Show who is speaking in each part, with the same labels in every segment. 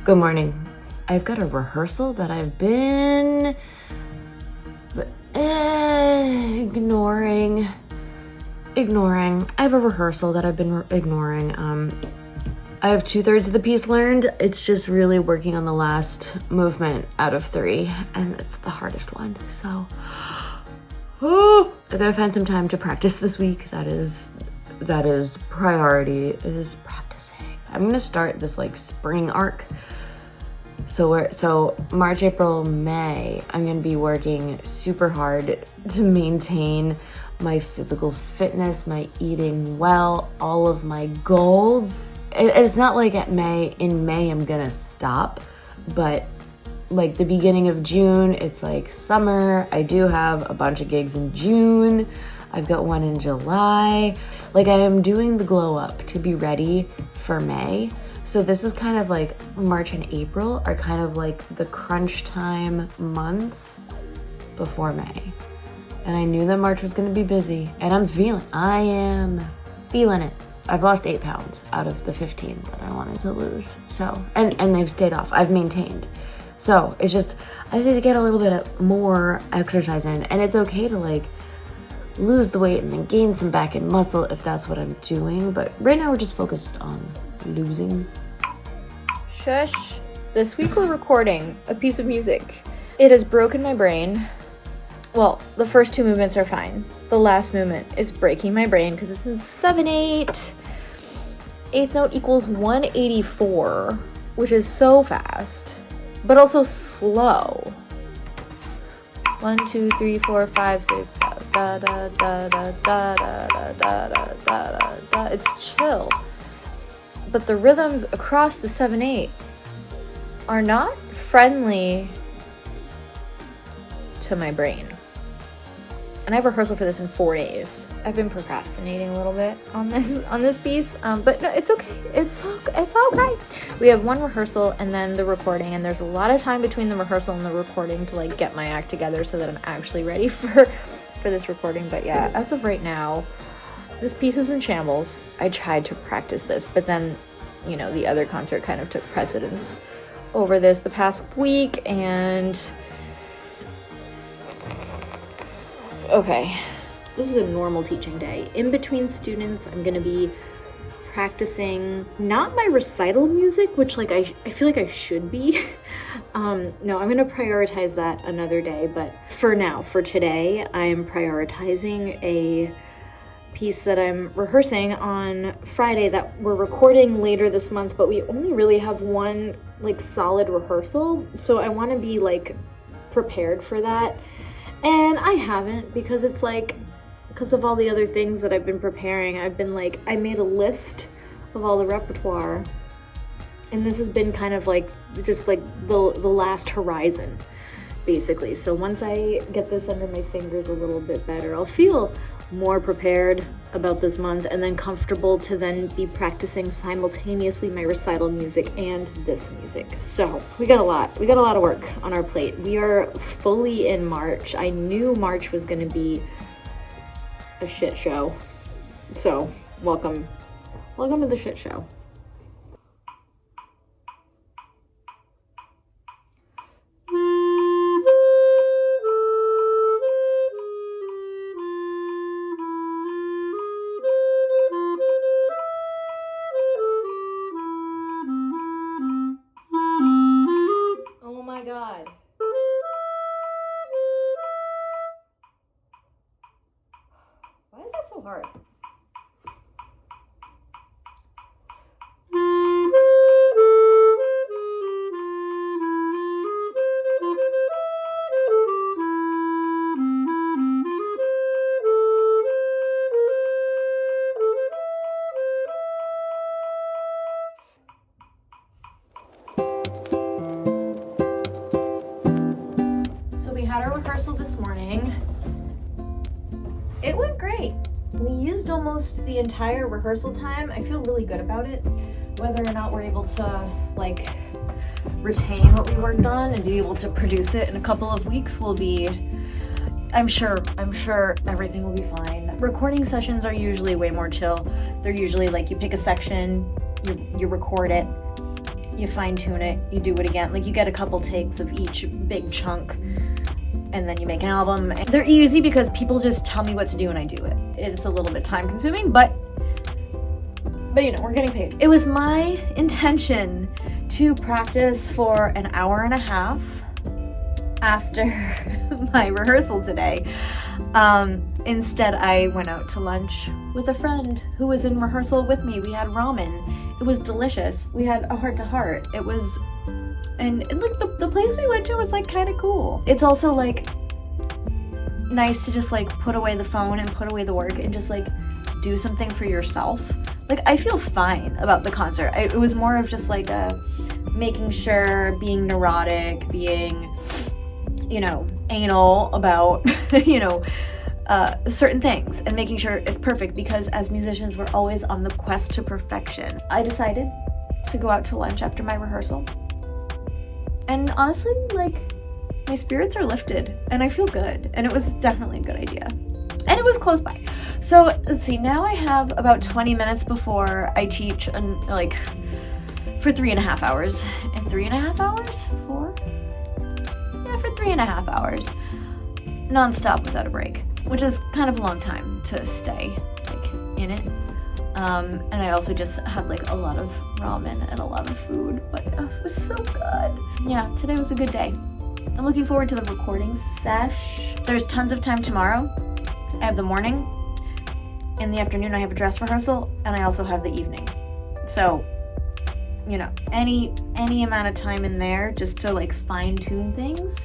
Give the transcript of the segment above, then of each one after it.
Speaker 1: Good morning. I've got a rehearsal that I've been ignoring. I have a rehearsal that I've been ignoring. I have 2/3 of the piece learned. It's just really working on the last movement out of 3, and it's the hardest one. So, I gotta find some time to practice this week. That is priority, is practicing. I'm gonna start this like spring arc. So March, April, May, I'm gonna be working super hard to maintain my physical fitness, my eating well, all of my goals. It's not like in May I'm gonna stop, but like the beginning of June, it's like summer. I do have a bunch of gigs in June. I've got one in July. Like I am doing the glow up to be ready for May. So this is kind of like March and April are kind of like the crunch time months before May. And I knew that March was gonna be busy, and I am feeling it. I've lost 8 pounds out of the 15 that I wanted to lose. So, and they've stayed off, I've maintained. So it's just, I just need to get a little bit more exercise in, and it's okay to like lose the weight and then gain some back end muscle if that's what I'm doing. But right now we're just focused on losing.
Speaker 2: Shush. This week we're recording a piece of music. It has broken my brain. Well, the first 2 movements are fine. The last movement is breaking my brain because it's in 7/8. 8th note equals 184, which is so fast, but also slow. 1, 2, 3, 4, 5, 6, 7. Da da da da da da da da da da da. It's chill. But the rhythms across the 7/8 are not friendly to my brain. And I have rehearsal for this in 4 days. I've been procrastinating a little bit on this piece, but no, it's okay. It's okay. We have one rehearsal and then the recording, and there's a lot of time between the rehearsal and the recording to like get my act together so that I'm actually ready for this recording. But yeah, as of right now, this piece is in shambles. I tried to practice this, but then, you know, the other concert kind of took precedence over this the past week, and okay. This is a normal teaching day. In between students, I'm gonna be practicing not my recital music, which like I feel like I should be. No, I'm gonna prioritize that another day, but for now, for today, I'm prioritizing a piece that I'm rehearsing on Friday that we're recording later this month, but we only really have one like solid rehearsal. So I wanna be like prepared for that. And I haven't, because it's like, because of all the other things that I've been preparing, I've been like, I made a list of all the repertoire, and this has been kind of like, just like the last horizon, basically. So once I get this under my fingers a little bit better, I'll feel more prepared about this month and then comfortable to then be practicing simultaneously my recital music and this music. So we got a lot of work on our plate. We are fully in March. I knew March was gonna be a shit show. So welcome to the shit show. Oh my God. Why is that so hard? So we had our rehearsal this morning. It went great. We used almost the entire rehearsal time. I feel really good about it. Whether or not we're able to like retain what we worked on and be able to produce it in a couple of weeks will be, I'm sure everything will be fine. Recording sessions are usually way more chill. They're usually like you pick a section, you record it, you fine tune it, you do it again. Like you get a couple takes of each big chunk and then you make an album. And they're easy because people just tell me what to do and I do it. It's a little bit time consuming, but you know, we're getting paid. It was my intention to practice for an hour and a half after my rehearsal today. Instead, I went out to lunch with a friend who was in rehearsal with me. We had ramen. It was delicious. We had a heart-to-heart. It was, and like the place we went to was like kind of cool. It's also like nice to just like put away the phone and put away the work and just like do something for yourself. Like I feel fine about the concert. It was more of just like making sure, being neurotic, being, you know, anal about, you know, certain things and making sure it's perfect, because as musicians, we're always on the quest to perfection. I decided to go out to lunch after my rehearsal. And honestly, like, my spirits are lifted and I feel good. And it was definitely a good idea. And it was close by. So let's see, now I have about 20 minutes before I teach like for 3.5 hours. And 3.5 hours? 4? Yeah, for 3.5 hours. Non-stop without a break, which is kind of a long time to stay like in it. And I also just had like a lot of ramen and a lot of food, but it was so good. Yeah, today was a good day. I'm looking forward to the recording sesh. There's tons of time tomorrow. I have the morning. In the afternoon, I have a dress rehearsal, and I also have the evening. So, you know, any amount of time in there just to like fine tune things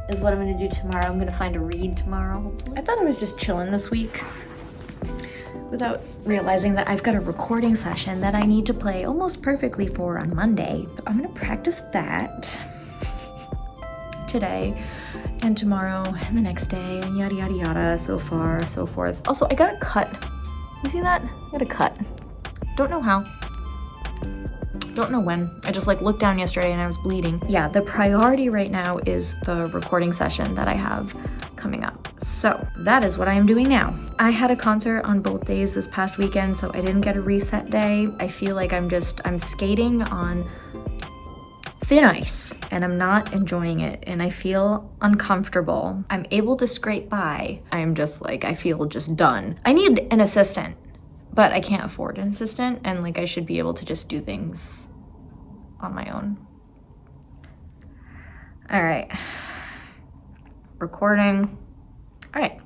Speaker 2: is what I'm gonna do tomorrow. I'm gonna find a read tomorrow, hopefully. I thought I was just chilling this week without realizing that I've got a recording session that I need to play almost perfectly for on Monday. I'm gonna practice that today and tomorrow and the next day and yada yada yada, so far, so forth. Also, I got a cut. You see that? I got a cut. Don't know how. Don't know when. I just like looked down yesterday and I was bleeding. Yeah, the priority right now is the recording session that I have coming up. So that is what I am doing now. I had a concert on both days this past weekend, so I didn't get a reset day. I feel like I'm skating on thin ice and I'm not enjoying it and I feel uncomfortable. I'm able to scrape by. I'm just like, I feel just done. I need an assistant, but I can't afford an assistant, and like I should be able to just do things on my own. All right, recording. All right,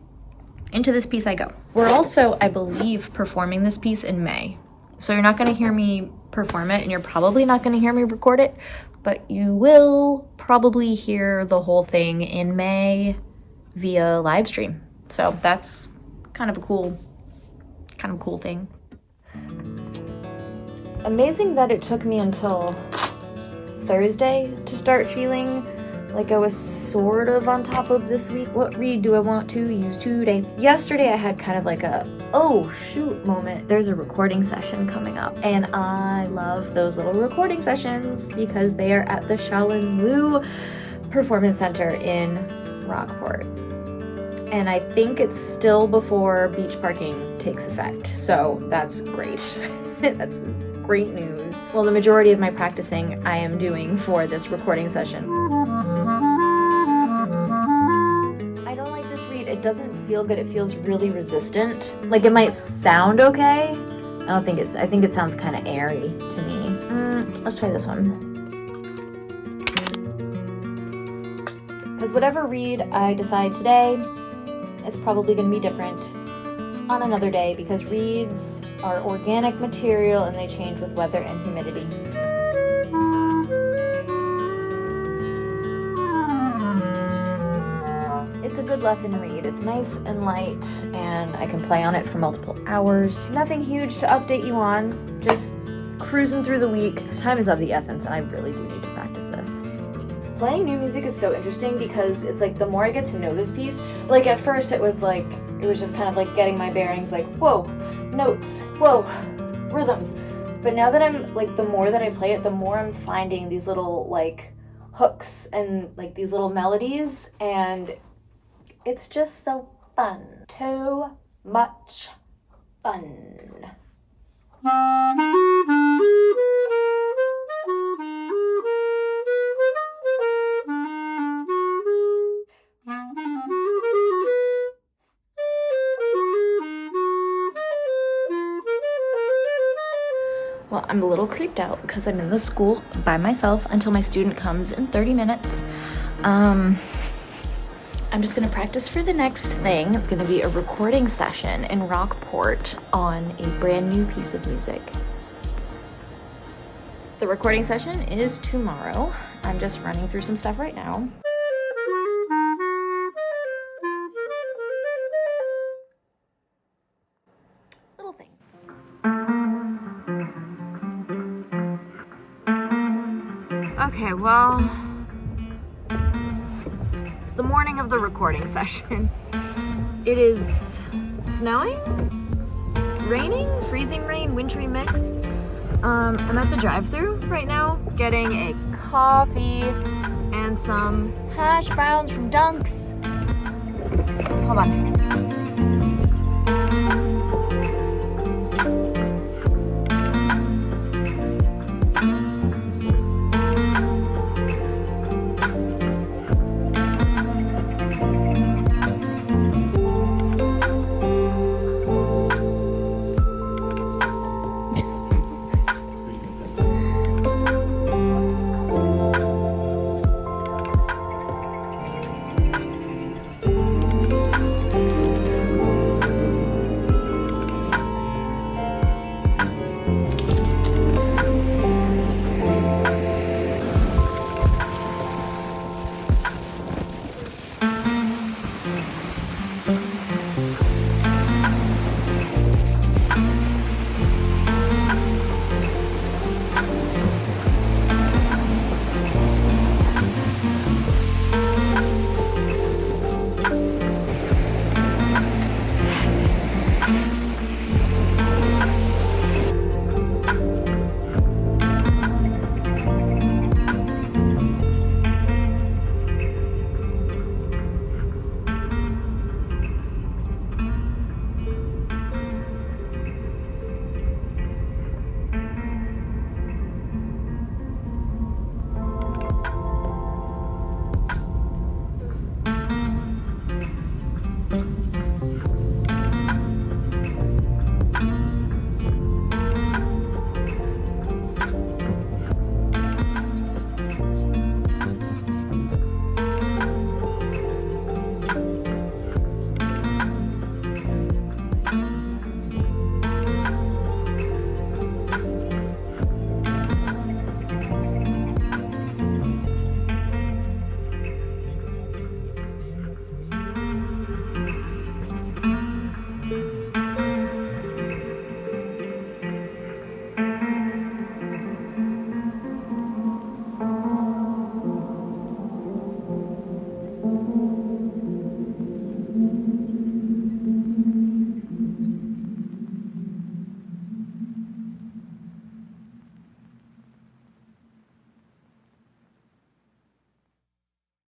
Speaker 2: into this piece I go. We're also, I believe, performing this piece in May. So you're not gonna hear me perform it and you're probably not gonna hear me record it, but you will probably hear the whole thing in May via live stream. So that's kind of a cool thing. Amazing that it took me until Thursday to start feeling like I was sort of on top of this week. What read do I want to use today? Yesterday I had kind of like a, oh shoot moment. There's a recording session coming up and I love those little recording sessions because they are at the Shaolin Lu Performance Center in Rockport. And I think it's still before beach parking takes effect. So that's great. That's great news. Well, the majority of my practicing I am doing for this recording session. I don't like this read. It doesn't feel good. It feels really resistant. Like it might sound okay. I think it sounds kind of airy to me. Let's try this one. Because whatever read I decide today, it's probably going to be different on another day because reeds are organic material and they change with weather and humidity. It's a good lesson read. It's nice and light and I can play on it for multiple hours. Nothing huge to update you on, just cruising through the week. Time is of the essence and I really do need to practice this. Playing new music is so interesting because it's like the more I get to know this piece, like at first it was just kind of like getting my bearings, like, whoa, notes, whoa, rhythms. But now that I'm like, the more that I play it, the more I'm finding these little like hooks and like these little melodies, and it's just so fun. Too much fun. I'm a little creeped out because I'm in the school by myself until my student comes in 30 minutes. I'm just gonna practice for the next thing. It's gonna be a recording session in Rockport on a brand new piece of music. The recording session is tomorrow. I'm just running through some stuff right now. Little things. Okay, well, it's the morning of the recording session. It is snowing, raining, freezing rain, wintry mix. I'm at the drive-thru right now getting a coffee and some hash browns from Dunk's. Hold on.